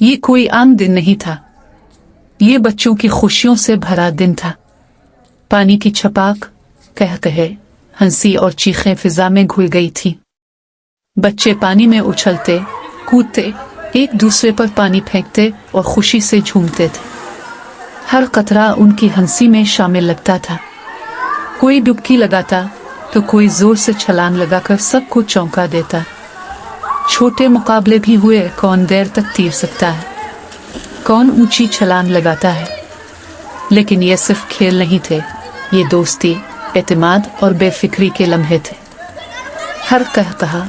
ये कोई आम दिन नहीं था। ये बच्चों की खुशियों से भरा दिन था। पानी की छपाक, कहकहे, हंसी और चीखें फिजा में घुल गई थी। बच्चे पानी में उछलते, कूदते, एक दूसरे पर पानी फेंकते और खुशी से झूमते थे। हर कतरा उनकी हंसी में शामिल लगता था। कोई डुबकी लगाता तो कोई जोर से छलांग लगाकर सबको चौंका देता। छोटे मुकाबले भी हुए, कौन देर तक तीर सकता है, कौन ऊंची छलांग लगाता है। लेकिन ये सिर्फ खेल नहीं थे, ये दोस्ती, एतमाद और बेफिक्री के लम्हे थे। हर कहकहा,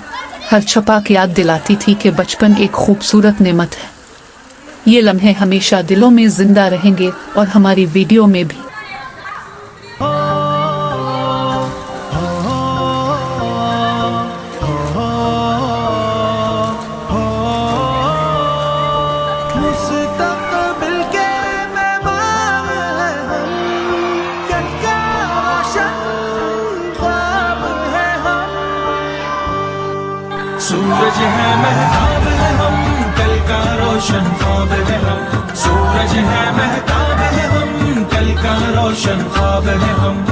हर छपाक याद दिलाती थी कि बचपन एक खूबसूरत नेमत है। ये लम्हे हमेशा दिलों में जिंदा रहेंगे और हमारी वीडियो में भी। सूरज है महताब है हम, कल का रोशन ख्वाब है हम। सूरज है महताब है हम, कल का रोशन ख्वाब है हम।